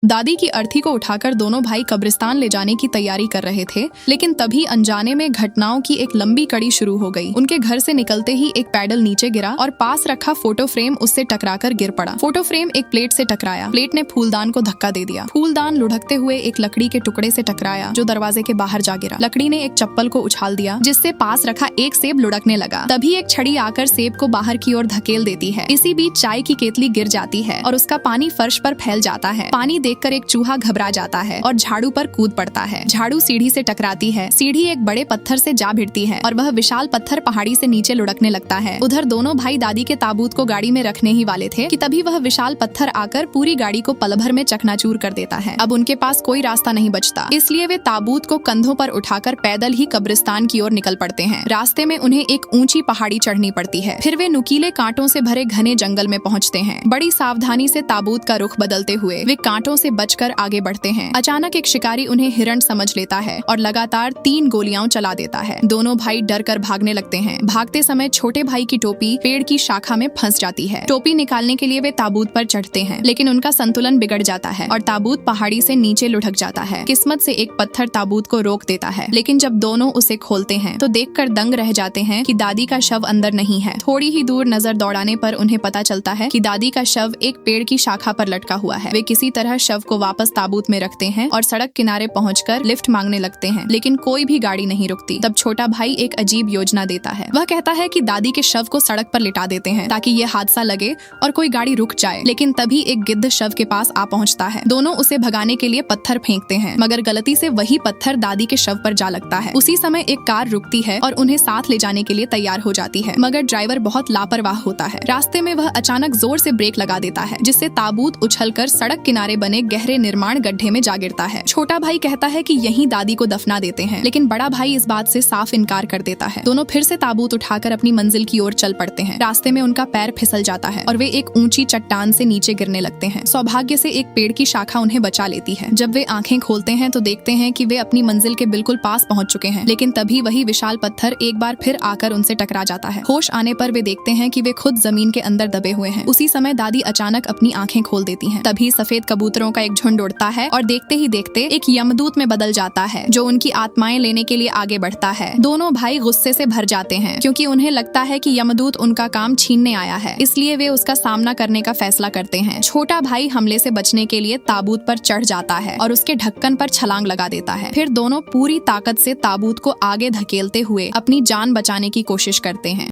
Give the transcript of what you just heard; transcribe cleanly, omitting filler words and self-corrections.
दादी की अर्थी को उठाकर दोनों भाई कब्रिस्तान ले जाने की तैयारी कर रहे थे, लेकिन तभी अनजाने में घटनाओं की एक लंबी कड़ी शुरू हो गई। उनके घर से निकलते ही एक पैडल नीचे गिरा और पास रखा फोटो फ्रेम उससे टकराकर गिर पड़ा। फोटो फ्रेम एक प्लेट से टकराया। प्लेट ने फूलदान को धक्का दे दिया। फूलदान लुढ़कते हुए एक लकड़ी के टुकड़े से टकराया जो दरवाजे के बाहर जा गिरा। लकड़ी ने एक चप्पल को उछाल दिया जिससे पास रखा एक सेब लुढ़कने लगा। तभी एक छड़ी आकर सेब को बाहर की ओर धकेल देती है। इसी बीच चाय की केतली गिर जाती है और उसका पानी फर्श पर फैल जाता है। पानी देखकर एक चूहा घबरा जाता है और झाड़ू पर कूद पड़ता है। झाड़ू सीढ़ी से टकराती है। सीढ़ी एक बड़े पत्थर से जा भिड़ती है और वह विशाल पत्थर पहाड़ी से नीचे लुढ़कने लगता है। उधर दोनों भाई दादी के ताबूत को गाड़ी में रखने ही वाले थे कि तभी वह विशाल पत्थर आकर पूरी गाड़ी को पल भर में चकनाचूर कर देता है। अब उनके पास कोई रास्ता नहीं बचता, इसलिए वे ताबूत को कंधों पर उठाकर पैदल ही कब्रिस्तान की ओर निकल पड़ते हैं। रास्ते में उन्हें एक ऊंची पहाड़ी चढ़नी पड़ती है। फिर वे नुकीले कांटों से भरे घने जंगल में पहुंचते हैं। बड़ी सावधानी से ताबूत का रुख बदलते हुए वे कांटों से बचकर आगे बढ़ते हैं। अचानक एक शिकारी उन्हें हिरण समझ लेता है और लगातार 3 गोलियां चला देता है। दोनों भाई डर कर भागने लगते हैं। भागते समय छोटे भाई की टोपी पेड़ की शाखा में फंस जाती है। टोपी निकालने के लिए वे ताबूत पर चढ़ते हैं, लेकिन उनका संतुलन बिगड़ जाता है और ताबूत पहाड़ी से नीचे लुढ़क जाता है। किस्मत से एक पत्थर ताबूत को रोक देता है, लेकिन जब दोनों उसे खोलते हैं तो देखकर दंग रह जाते हैं कि दादी का शव अंदर नहीं है। थोड़ी ही दूर नजर दौड़ाने पर उन्हें पता चलता है कि दादी का शव एक पेड़ की शाखा पर लटका हुआ है। वे किसी तरह शव को वापस ताबूत में रखते हैं और सड़क किनारे पहुंचकर लिफ्ट मांगने लगते हैं, लेकिन कोई भी गाड़ी नहीं रुकती। तब छोटा भाई एक अजीब योजना देता है। वह कहता है कि दादी के शव को सड़क पर लिटा देते हैं ताकि ये हादसा लगे और कोई गाड़ी रुक जाए। लेकिन तभी एक गिद्ध शव के पास आ पहुंचता है। दोनों उसे भगाने के लिए पत्थर फेंकते हैं, मगर गलती से वही पत्थर दादी के शव पर जा लगता है। उसी समय एक कार रुकती है और उन्हें साथ ले जाने के लिए तैयार हो जाती है, मगर ड्राइवर बहुत लापरवाह होता है। रास्ते में वह अचानक जोर से ब्रेक लगा देता है, जिससे ताबूत उछलकर सड़क किनारे बने गहरे निर्माण गड्ढे में जा गिरता है। छोटा भाई कहता है कि यहीं दादी को दफना देते हैं, लेकिन बड़ा भाई इस बात से साफ इनकार कर देता है। दोनों फिर से ताबूत उठाकर अपनी मंजिल की ओर चल पड़ते हैं। रास्ते में उनका पैर फिसल जाता है और वे एक ऊंची चट्टान से नीचे गिरने लगते हैं। सौभाग्य से एक पेड़ की शाखा उन्हें बचा लेती है। जब वे आंखें खोलते हैं तो देखते हैं कि वे अपनी मंजिल के बिल्कुल पास पहुंच चुके हैं, लेकिन तभी वही विशाल पत्थर एक बार फिर आकर उनसे टकरा जाता है। होश आने पर वे देखते हैं कि वे खुद जमीन के अंदर दबे हुए हैं। उसी समय दादी अचानक अपनी आंखें खोल देती हैं। तभी सफेद कबूतरों का एक झुंड उड़ता है और देखते ही देखते एक यमदूत में बदल जाता है, जो उनकी आत्माएं लेने के लिए आगे बढ़ता है। दोनों भाई गुस्से से भर जाते हैं क्योंकि उन्हें लगता है कि यमदूत उनका काम छीनने आया है, इसलिए वे उसका सामना करने का फैसला करते हैं। छोटा भाई हमले से बचने के लिए ताबूत पर चढ़ जाता है और उसके ढक्कन पर छलांग लगा देता है। फिर दोनों पूरी ताकत से ताबूत को आगे धकेलते हुए अपनी जान बचाने की कोशिश करते हैं।